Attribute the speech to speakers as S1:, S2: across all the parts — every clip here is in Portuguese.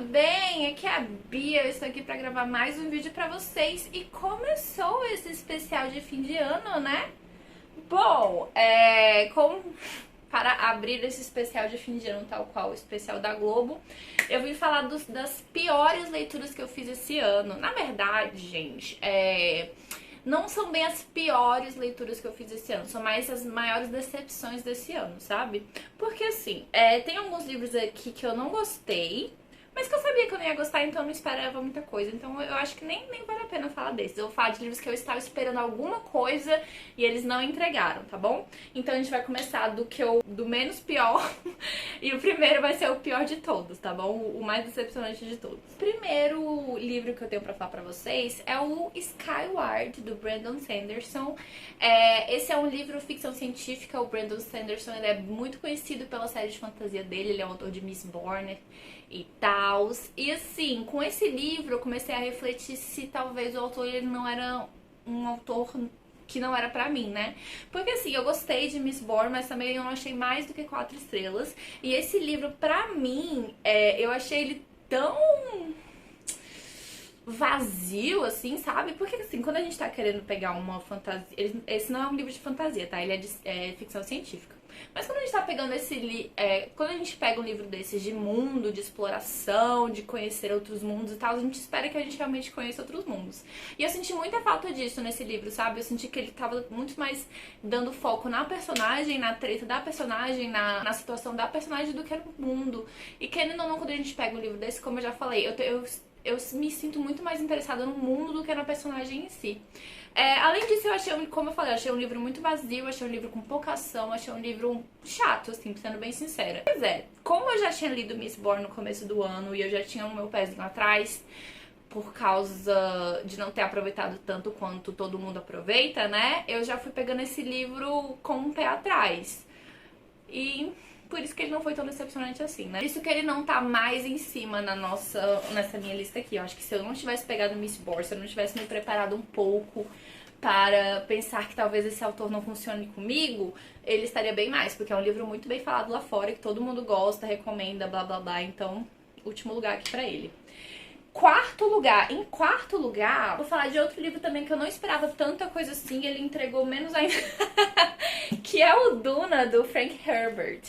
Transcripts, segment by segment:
S1: bem? Aqui é a Bia, eu estou aqui para gravar mais um vídeo para vocês e começou esse especial de fim de ano, né? Bom, para abrir esse especial de fim de ano, tal qual o especial da Globo, eu vim falar das piores leituras que eu fiz esse ano. Na verdade, gente, não são bem as piores leituras que eu fiz esse ano, são mais as maiores decepções desse ano, sabe? Porque assim, tem alguns livros aqui que eu não gostei, mas que eu sabia que eu não ia gostar, então eu não esperava muita coisa. Então eu acho que nem vale a pena falar desses. Eu vou falar de livros que eu estava esperando alguma coisa e eles não entregaram, tá bom? Então a gente vai começar do menos pior e o primeiro vai ser o pior de todos, tá bom? O mais decepcionante de todos. O primeiro livro que eu tenho pra falar pra vocês é o Skyward, do Brandon Sanderson. Esse é um livro ficção científica. O Brandon Sanderson, ele é muito conhecido pela série de fantasia dele, ele é um autor de Mistborn e tal. E assim, com esse livro eu comecei a refletir se talvez o autor ele não era um autor que não era pra mim, né? Porque assim, eu gostei de Mistborn, mas também eu não achei mais do que 4 estrelas. E esse livro, pra mim, eu achei ele tão vazio, assim, sabe? Porque assim, quando a gente tá querendo pegar uma fantasia... Esse não é um livro de fantasia, tá? Ele é de ficção científica. Mas quando a gente tá pegando quando a gente pega um livro desses de mundo, de exploração, de conhecer outros mundos e tal, a gente espera que a gente realmente conheça outros mundos. E eu senti muita falta disso nesse livro, sabe? Eu senti que ele tava muito mais dando foco na personagem, na treta da personagem, na situação da personagem do que no mundo. E querendo ou não, quando a gente pega um livro desse, como eu já falei, eu me sinto muito mais interessada no mundo do que na personagem em si. Além disso, como eu falei, eu achei um livro muito vazio, achei um livro com pouca ação, achei um livro chato, assim, sendo bem sincera. Pois como eu já tinha lido Mistborn no começo do ano e eu já tinha o meu pezinho atrás, por causa de não ter aproveitado tanto quanto todo mundo aproveita, né? Eu já fui pegando esse livro com um pé atrás. E por isso que ele não foi tão decepcionante assim, né? Por isso que ele não tá mais em cima nessa minha lista aqui. Eu acho que se eu não tivesse pegado Mistborn, se eu não tivesse me preparado um pouco para pensar que talvez esse autor não funcione comigo, ele estaria bem mais, porque é um livro muito bem falado lá fora, que todo mundo gosta, recomenda, blá blá blá. Então, último lugar aqui pra ele. Em quarto lugar, vou falar de outro livro também que eu não esperava tanta coisa assim, ele entregou menos ainda, que é o Duna, do Frank Herbert.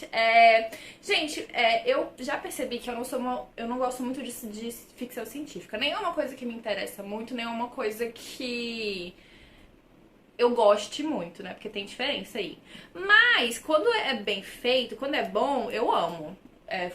S1: Gente, eu já percebi que eu não gosto muito de ficção científica. Nem é uma coisa que me interessa muito, nem é uma coisa que eu goste muito, né? Porque tem diferença aí. Mas, quando é bem feito, quando é bom, eu amo.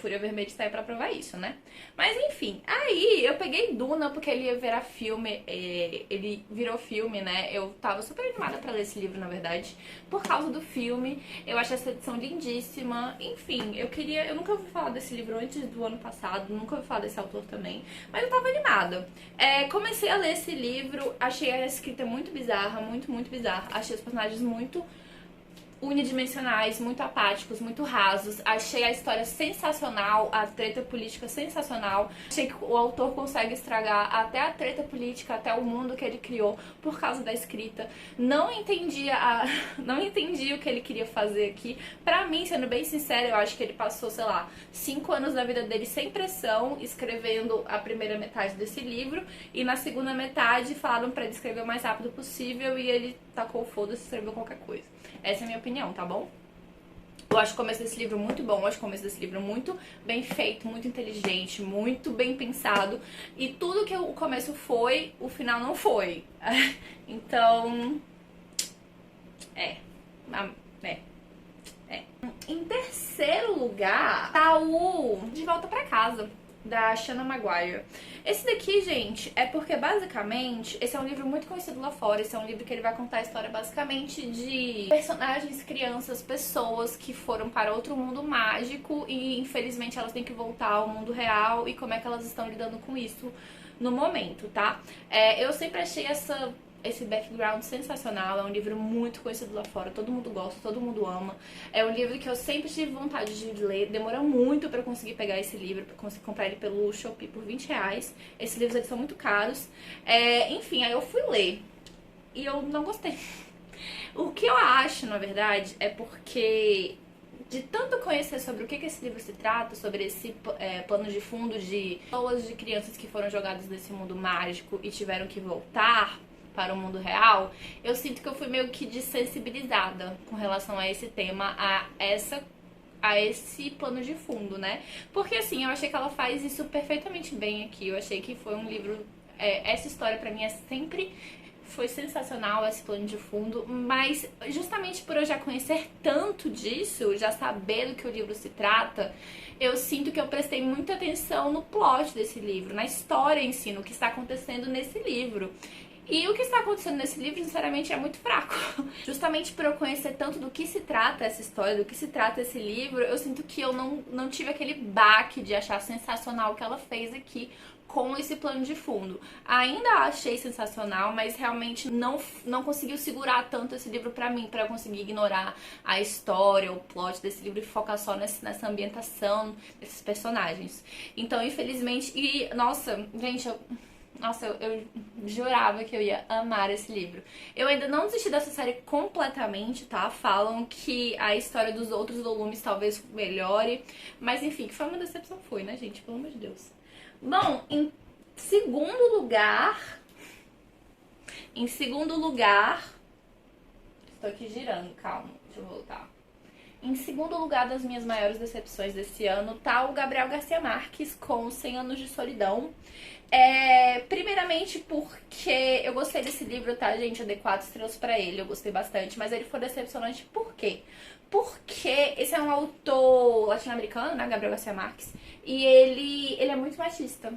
S1: Fúria Vermelha está aí pra provar isso, né? Mas enfim, aí eu peguei Duna porque ele ia virar filme, ele virou filme, né? Eu tava super animada pra ler esse livro, na verdade, por causa do filme. Eu acho essa edição lindíssima. Enfim, eu nunca ouvi falar desse livro antes do ano passado, nunca ouvi falar desse autor também, mas eu tava animada. Comecei a ler esse livro, achei a escrita muito bizarra, muito, muito bizarra. Achei os personagens muito unidimensionais, muito apáticos, muito rasos. Achei a história sensacional, a treta política sensacional. Achei que o autor consegue estragar até a treta política, até o mundo que ele criou por causa da escrita. Não entendi o que ele queria fazer aqui. Pra mim, sendo bem sincera, eu acho que ele passou, sei lá, 5 anos da vida dele sem pressão, escrevendo a primeira metade desse livro, e na segunda metade falaram pra ele escrever o mais rápido possível e ele tacou o foda-se e escreveu qualquer coisa. Essa é a minha opinião, tá bom? Eu acho o começo desse livro muito bom, eu acho o começo desse livro muito bem feito, muito inteligente, muito bem pensado. E tudo que o começo foi, o final não foi. Então, Em terceiro lugar, tá o De Volta Pra Casa, da Shanna Maguire. Esse daqui, gente, é porque basicamente esse é um livro muito conhecido lá fora. Esse é um livro que ele vai contar a história basicamente de personagens, crianças, pessoas que foram para outro mundo mágico e infelizmente elas têm que voltar ao mundo real e como é que elas estão lidando com isso no momento, tá? Eu sempre achei esse background sensacional, é um livro muito conhecido lá fora, todo mundo gosta, todo mundo ama. É um livro que eu sempre tive vontade de ler, demora muito pra conseguir pegar esse livro, pra conseguir comprar ele pelo Shopee por R$20. Esses livros eles são muito caros. Enfim, aí eu fui ler e eu não gostei. O que eu acho, na verdade, é porque de tanto conhecer sobre o que esse livro se trata, sobre esse pano de fundo de pessoas, de crianças que foram jogadas nesse mundo mágico e tiveram que voltar para o mundo real, eu sinto que eu fui meio que desensibilizada com relação a esse tema, a esse pano de fundo, né? Porque assim, eu achei que ela faz isso perfeitamente bem aqui. Eu achei que foi um livro. Essa história pra mim sempre foi sensacional, esse plano de fundo, mas justamente por eu já conhecer tanto disso, já saber do que o livro se trata, eu sinto que eu prestei muita atenção no plot desse livro, na história em si, no que está acontecendo nesse livro. E o que está acontecendo nesse livro, sinceramente, é muito fraco. Justamente por eu conhecer tanto do que se trata essa história, do que se trata esse livro, eu sinto que eu não tive aquele baque de achar sensacional o que ela fez aqui com esse plano de fundo. Ainda achei sensacional, mas realmente não conseguiu segurar tanto esse livro pra mim, pra eu conseguir ignorar a história, o plot desse livro e focar só nessa ambientação desses personagens. Então, infelizmente, nossa, gente, eu jurava que eu ia amar esse livro. Eu ainda não desisti dessa série completamente, tá? Falam que a história dos outros volumes talvez melhore. Mas enfim, que foi uma decepção, foi, né, gente? Pelo amor de Deus. Bom, em segundo lugar... Estou aqui girando, calma, deixa eu voltar. Em segundo lugar das minhas maiores decepções desse ano tá o Gabriel Garcia Marques com 100 Anos de Solidão. Primeiramente porque eu gostei desse livro, tá, gente? Eu dei 4 estrelas pra ele, eu gostei bastante, mas ele foi decepcionante por quê? Porque esse é um autor latino-americano, né, Gabriel Garcia Marques, e ele é muito machista.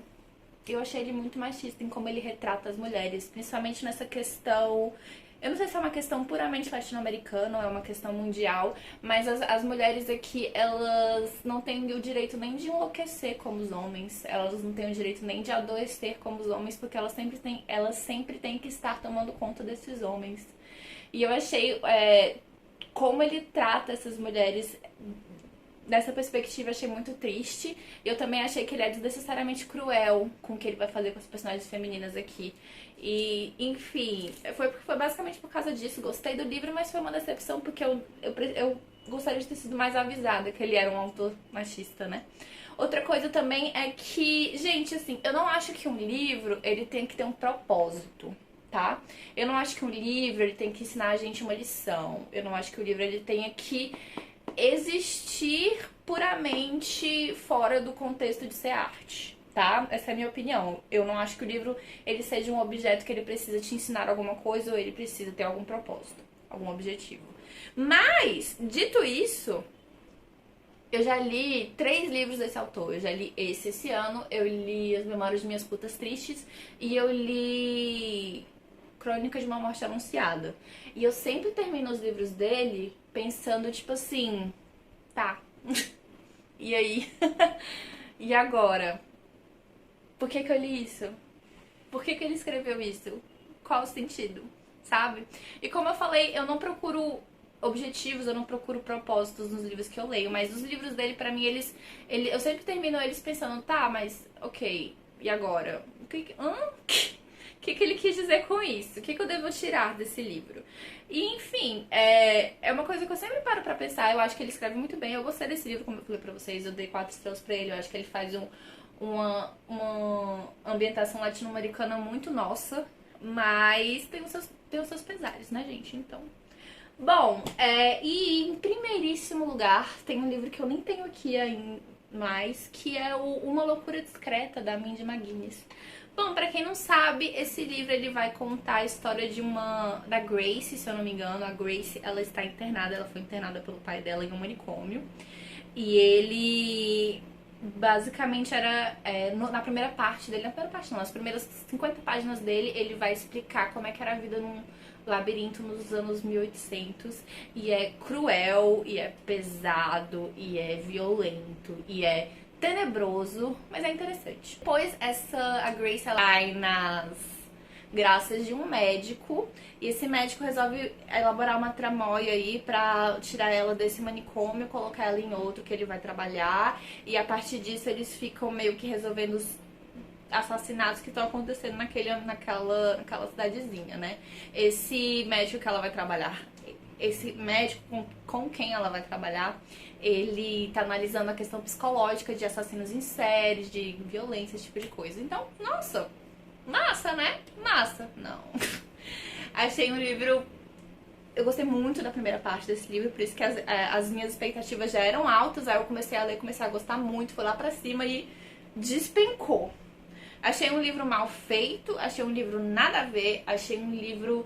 S1: Eu achei ele muito machista em como ele retrata as mulheres, principalmente nessa questão... Eu não sei se é uma questão puramente latino-americana ou é uma questão mundial, mas as mulheres aqui, elas não têm o direito nem de enlouquecer como os homens, elas não têm o direito nem de adoecer como os homens, porque elas sempre têm que estar tomando conta desses homens. E eu achei como ele trata essas mulheres dessa perspectiva, achei muito triste. Eu também achei que ele é desnecessariamente cruel com o que ele vai fazer com as personagens femininas aqui. E, enfim, foi basicamente por causa disso. Gostei do livro, mas foi uma decepção porque eu gostaria de ter sido mais avisada que ele era um autor machista, né? Outra coisa também é que, gente, assim, eu não acho que um livro, ele tem que ter um propósito, tá? Eu não acho que um livro, ele tem que ensinar a gente uma lição. Eu não acho que o livro, ele tenha que existir puramente fora do contexto de ser arte, tá? Essa é a minha opinião. Eu não acho que o livro ele seja um objeto que ele precisa te ensinar alguma coisa ou ele precisa ter algum propósito, algum objetivo. Mas, dito isso, eu já li 3 livros desse autor. Eu já li esse ano, eu li As Memórias de Minhas Putas Tristes e eu li Crônica de uma Morte Anunciada. E eu sempre termino os livros dele pensando, tipo assim, tá, e aí? E agora? Por que eu li isso? Por que ele escreveu isso? Qual o sentido? Sabe? E como eu falei, eu não procuro objetivos, eu não procuro propósitos nos livros que eu leio, mas os livros dele, pra mim, eu sempre termino eles pensando, tá, mas ok, e agora? O que ele quis dizer com isso? O que eu devo tirar desse livro? E, enfim, é uma coisa que eu sempre paro pra pensar. Eu acho que ele escreve muito bem. Eu gostei desse livro, como eu falei pra vocês. Eu dei 4 estrelas pra ele. Eu acho que ele faz uma ambientação latino-americana muito nossa. Mas tem os seus pesares, né, gente? Então... Bom, e em primeiríssimo lugar, tem um livro que eu nem tenho aqui ainda mais, que é Uma Loucura Discreta, da Mindy McGuinness. Bom, pra quem não sabe, esse livro ele vai contar a história da Grace, se eu não me engano. A Grace, ela está internada, ela foi internada pelo pai dela em um manicômio. E ele basicamente era, na primeira parte dele, nas primeiras 50 páginas dele, ele vai explicar como é que era a vida num labirinto nos anos 1800. E é cruel, e é pesado, e é violento, e é tenebroso, mas é interessante. Depois, a Grace, ela cai nas graças de um médico, e esse médico resolve elaborar uma tramóia aí pra tirar ela desse manicômio, colocar ela em outro que ele vai trabalhar, e a partir disso eles ficam meio que resolvendo os assassinatos que estão acontecendo naquela cidadezinha, né? Esse médico que ela vai trabalhar, esse médico com quem ela vai trabalhar, ele tá analisando a questão psicológica de assassinos em séries, de violência, esse tipo de coisa. Então, nossa, massa, né? Massa. Não. Achei um livro... Eu gostei muito da primeira parte desse livro, por isso que as minhas expectativas já eram altas. Aí eu comecei a ler, comecei a gostar muito, foi lá pra cima e despencou. Achei um livro mal feito, achei um livro nada a ver, achei um livro...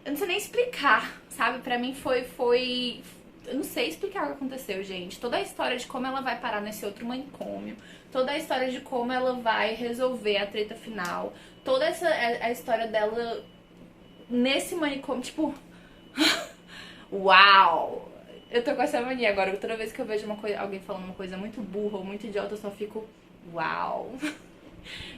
S1: Eu não sei nem explicar, sabe? Pra mim foi... Eu não sei explicar o que aconteceu, gente. Toda a história de como ela vai parar nesse outro manicômio, toda a história de como ela vai resolver a treta final, toda a história dela nesse manicômio, tipo... Uau! Eu tô com essa mania agora. Toda vez que eu vejo alguém falando uma coisa muito burra ou muito idiota, eu só fico... Uau!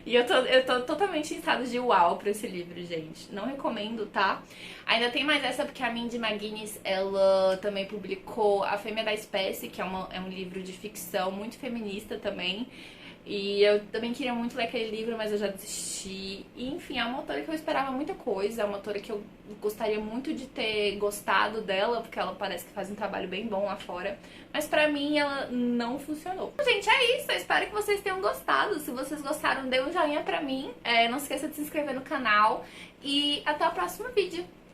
S1: E eu tô totalmente em estado de uau pra esse livro, gente. Não recomendo, tá? Ainda tem mais essa, porque a Mindy McGuinness, ela também publicou A Fêmea da Espécie, que é um livro de ficção muito feminista também. E eu também queria muito ler aquele livro, mas eu já desisti. E, enfim, é uma autora que eu esperava muita coisa. É uma autora que eu gostaria muito de ter gostado dela, porque ela parece que faz um trabalho bem bom lá fora. Mas pra mim, ela não funcionou. Gente, é isso. Eu espero que vocês tenham gostado. Se vocês gostaram, dê um joinha pra mim. Não se esqueça de se inscrever no canal. E até o próximo vídeo.